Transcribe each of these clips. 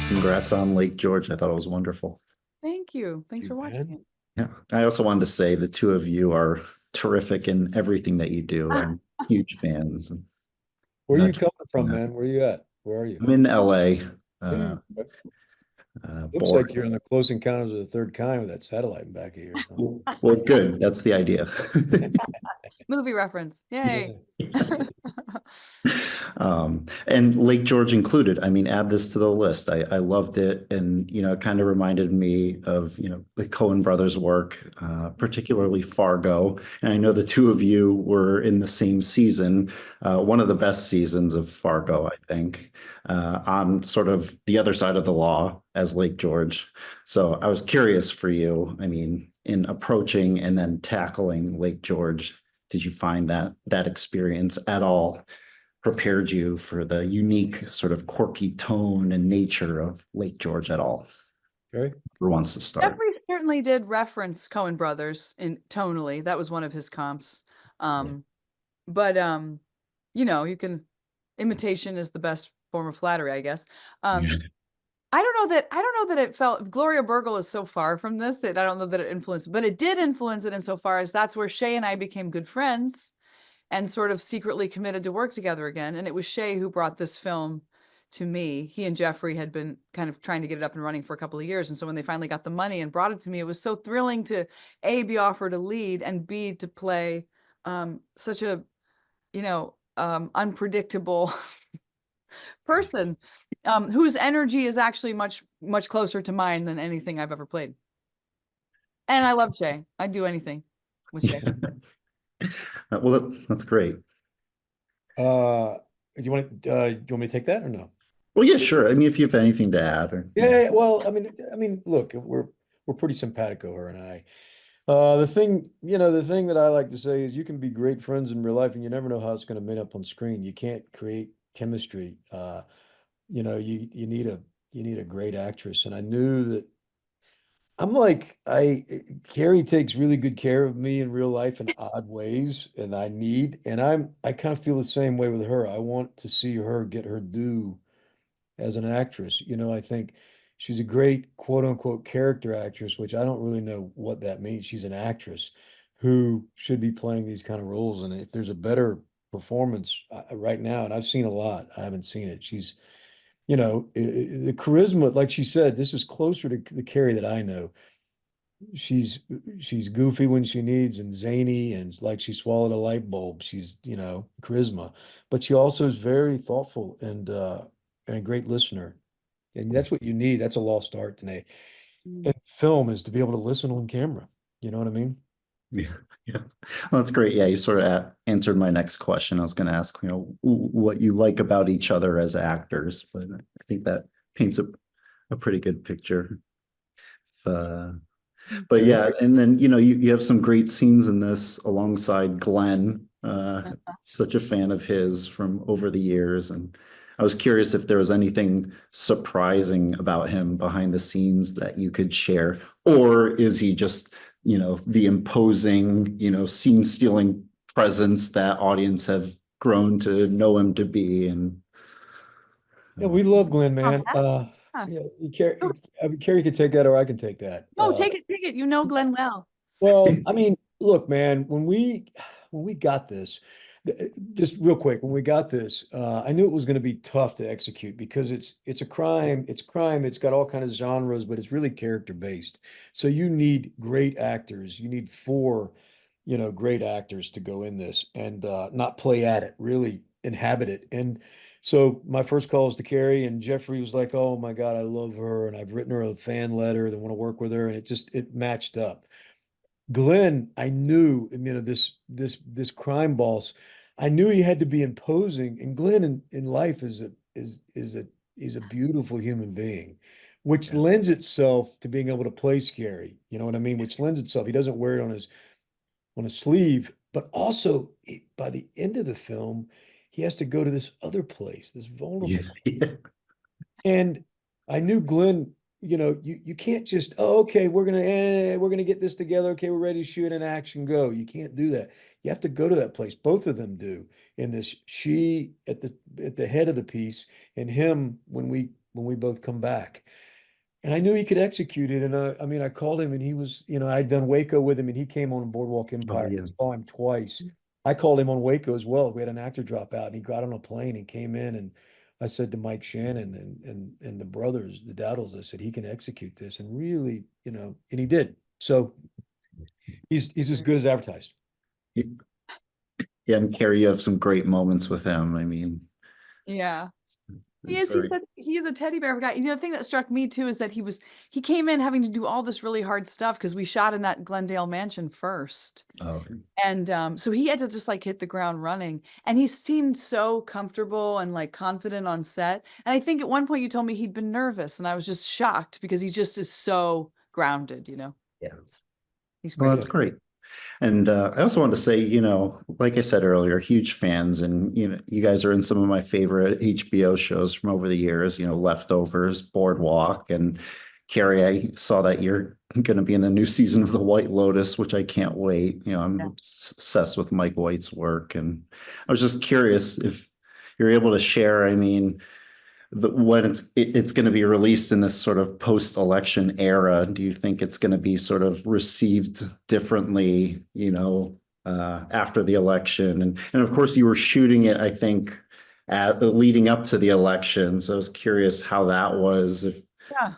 Congrats on Lake George. I thought it was wonderful. Thank you. Thanks You, for watching man. it. Yeah. I also wanted to say the two of you are terrific in everything that you do. I'm huge fans. Where are Uh, you coming from, man? Where you at? Where are you? I'm in LA, Mm. Looks born. like you're in the Close Encounters of the Third Kind with that satellite in back of yours, huh? Well, good. That's the idea. Movie reference. Yay. Yeah. And Lake George included. I mean, add this to the list. I loved it, and it kind of reminded me of the Coen brothers' work, particularly Fargo. And I know the two of you were in the same season, one of the best seasons of Fargo, I think, on sort of the other side of the law as Lake George. So I was curious for you. I mean, in approaching and then tackling Lake George, did you find that experience at all prepared you for the unique sort of quirky tone and nature of Lake George at all? Okay. Who wants to start? Jeffrey certainly did reference Coen Brothers in tonally. That was one of his comps. Yeah. Um, but you can imitation is the best form of flattery, I guess. Yeah. I don't know that it felt Gloria Bergel is so far from this that I don't know that it influenced, but it did influence it insofar as that's where Shea and I became good friends and sort of secretly committed to work together again. And it was Shea who brought this film to me. He and Jeffrey had been kind of trying to get it up and running for a couple of years. And so when they finally got the money and brought it to me, it was so thrilling to A, be offered a lead, and B, to play such a, unpredictable person whose energy is actually much, much closer to mine than anything I've ever played. And I love Shay. I'd do anything with Shay. Well, that's great. Do you want me to take that or no? Well, yeah, sure. I mean, if you have anything to add, or Yeah, well, look, we're pretty simpatico, her and I. The thing that I like to say is you can be great friends in real life and you never know how it's going to meet up on screen. You can't create chemistry. You need a great actress. And I knew that Carrie takes really good care of me in real life in odd ways, and I kind of feel the same way with her. I want to see her get her due as an actress. I think she's a great quote unquote character actress, which I don't really know what that means. She's an actress who should be playing these kind of roles. And if there's a better performance right now, and I've seen a lot, I haven't seen it. The charisma, like she said, this is closer to the Carrie that I know. She's she's goofy when she needs and zany and like she swallowed a light bulb. She's, charisma, but she also is very thoughtful and a great listener. And that's what you need. That's a lost art today. Mm. And film is to be able to listen on camera. You know what I mean? yeah, yeah. Well, that's great. Yeah, you sort of answered my next question. I was going to ask, what you like about each other as actors, but I think that paints a pretty good picture. Uh, but Okay. yeah, and then you have some great scenes in this alongside Glenn. Such a fan of his from over the years, and I was curious if there was anything surprising about him behind the scenes that you could share, or is he just the imposing scene-stealing presence that audience have grown to know him to be, and Yeah, uh, we love Glenn, Oh, man. yeah. Yeah, So, Carrie could take that or I can take that. no, take it, take it. You know Glenn well. Well, I mean, look, man, when we got this, just real quick, when we got this, I knew it was going to be tough to execute because it's a crime, it's got all kinds of genres, but it's really character based. So you need great actors. You need four, great actors to go in this and not play at it, really inhabit it. And so my first call was to Carrie, and Jeffrey was like, "Oh my God, I love her, and I've written her a fan letter that want to work with her," and it matched up. Glenn, I knew, this crime boss, I knew he had to be imposing. And Glenn in life is a beautiful human being, which yeah, lends itself to being able to play scary. You know what I mean? Which lends itself. He doesn't wear it on his sleeve, but also by the end of the film, he has to go to this other place, this yeah, vulnerable. yeah, And I knew Glenn, you can't just, oh, okay, we're gonna get this together. Okay, we're ready to shoot and action go. You can't do that. You have to go to that place. Both of them do in this. She at the head of the piece, and him when we when we both come back. And I knew he could execute it. And I mean, I called him and he was, I'd done Waco with him and he came on Boardwalk Oh, Empire. yeah. I saw him twice. I called him on Waco as well. We had an actor drop out and he got on a plane and came in. And I said to Mike Shannon and the brothers, the Dowdles, I said, he can execute this. And really, and he did. So he's as good as advertised. Yeah, and Carrie, you have some great moments with him. I mean, Yeah. He it's is. He very, said he's a teddy bear guy. The thing that struck me too is that he came in having to do all this really hard stuff because we shot in that Glendale mansion first. oh, And so he had to just like hit the ground running. And he seemed so comfortable and like confident on set. And I think at one point you told me he'd been nervous, and I was just shocked because he just is so grounded, yeah. He's Well, great. that's great. And I also wanted to say, like I said earlier, huge fans, and you guys are in some of my favorite HBO shows from over the years. Leftovers, Boardwalk, and Carrie. I saw that you're going to be in the new season of The White Lotus, which I can't wait. I'm Yeah. obsessed with Mike White's work, and I was just curious if you're able to share. I mean, when it's going to be released in this sort of post-election era, do you think it's going to be sort of received differently, after the election? And of course, you were shooting it, I think, leading up to the election. So I was curious how that was. Yeah.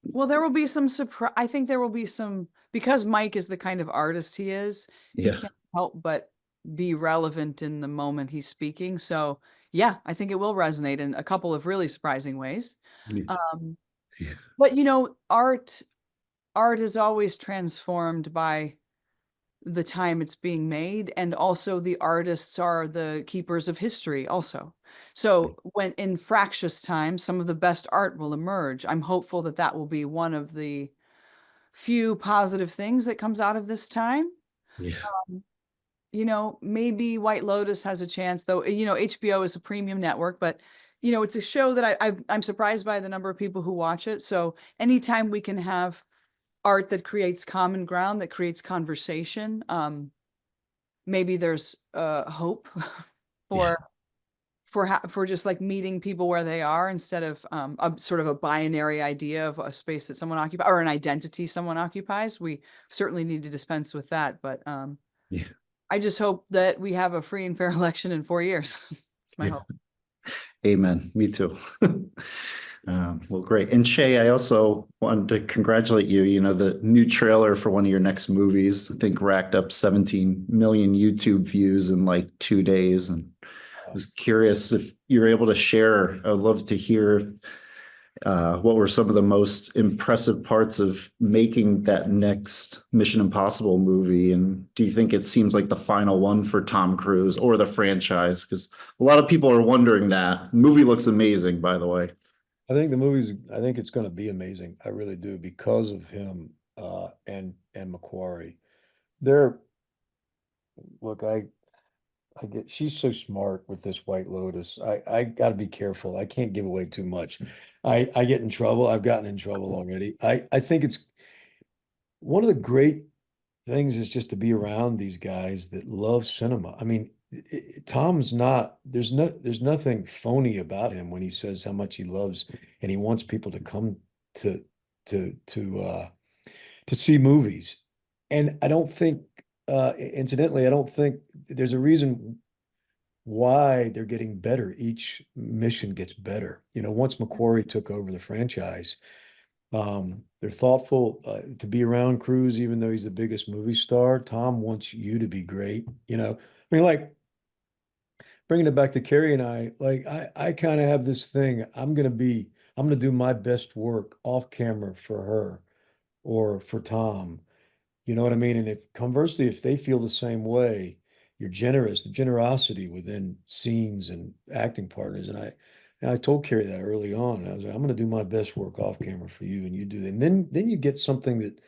Well, there will be some surprise. I think there will be some, because Mike is the kind of artist he is, he Yeah, can't help but be relevant in the moment he's speaking. So yeah, I think it will resonate in a couple of really surprising ways. yeah, Um, yeah, but art is always transformed by the time it's being made, and also the artists are the keepers of history also. So when in fractious times, some of the best art will emerge. I'm hopeful that that will be one of the few positive things that comes out of this time. yeah, Maybe White Lotus has a chance, though. HBO is a premium network, but it's a show that I'm surprised by the number of people who watch it. So anytime we can have art that creates common ground, that creates conversation, maybe there's hope yeah, for for just like meeting people where they are, instead of a sort of a binary idea of a space that someone occupies or an identity someone occupies. We certainly need to dispense with that, but yeah, I just hope that we have a free and fair election in 4 years. It's my yeah. hope. Amen. Me too. Well, great. And Shay, I also wanted to congratulate you. The new trailer for one of your next movies, I think, racked up 17 million YouTube views in like 2 days. And I was curious if you're able to share. I'd love to hear what were some of the most impressive parts of making that next Mission Impossible movie? And do you think it seems like the final one for Tom Cruise or the franchise? Because a lot of people are wondering that. The movie looks amazing, by the way. I think it's going to be amazing. I really do, because of him and Macquarie. They're Look, she's so smart with this White Lotus. I got to be careful. I can't give away too much. I get in trouble. I've gotten in trouble already. I think it's one of the great things is just to be around these guys that love cinema. I mean, Tom's not, there's nothing phony about him when he says how much he loves and he wants people to come to to to uh to see movies. And I don't think incidentally, I don't think there's a reason why they're getting better. Each mission gets better. Once Macquarie took over the franchise, they're thoughtful to be around Cruise, even though he's the biggest movie star. Tom wants you to be great. I mean, like bringing it back to Carrie and I, like I kind of have this thing. I'm gonna do my best work off camera for her or for Tom. You know what I mean? And if conversely, if they feel the same way, you're generous, the generosity within scenes and acting partners. And I told Carrie that early on. And I was like, I'm gonna do my best work off camera for you, and you do that. And then you get something that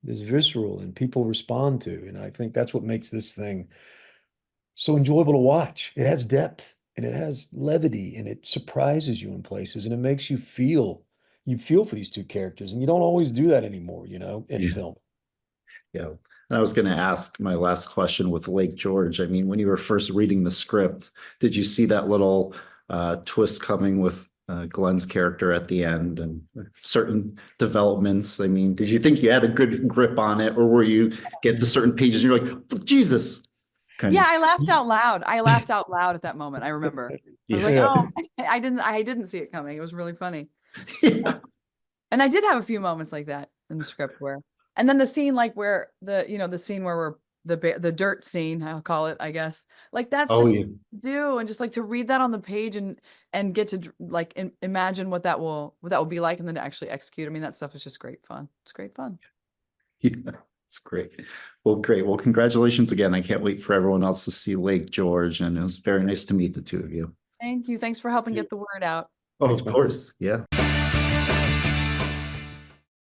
is visceral and people respond to. And I think that's what makes this thing so enjoyable to watch. It has depth and it has levity and it surprises you in places and it makes you feel for these two characters. And you don't always do that anymore, in Yeah. film. Yeah. And I was going to ask my last question with Lake George. I mean, when you were first reading the script, did you see that little twist coming with Glenn's character at the end and certain developments. I mean, did you think you had a good grip on it, or were you get to certain pages and you're like, Jesus? Yeah, I laughed out loud. I laughed out loud at that moment. I remember. I was like, Yeah. oh, I didn't see it coming. It was really funny. Yeah. And I did have a few moments like that in the script and then the scene like where the scene where we're the dirt scene, I'll call it, I guess. Like that's Oh, just yeah. do and just like to read that on the page and get to like imagine what that will be like and then to actually execute. I mean, that stuff is just great fun. It's great fun. Yeah, it's great. Well, great. Well, congratulations again. I can't wait for everyone else to see Lake George, and it was very nice to meet the two of you. Thank you. Thanks for helping get the word out. Oh, Thanks, of man. course. Yeah.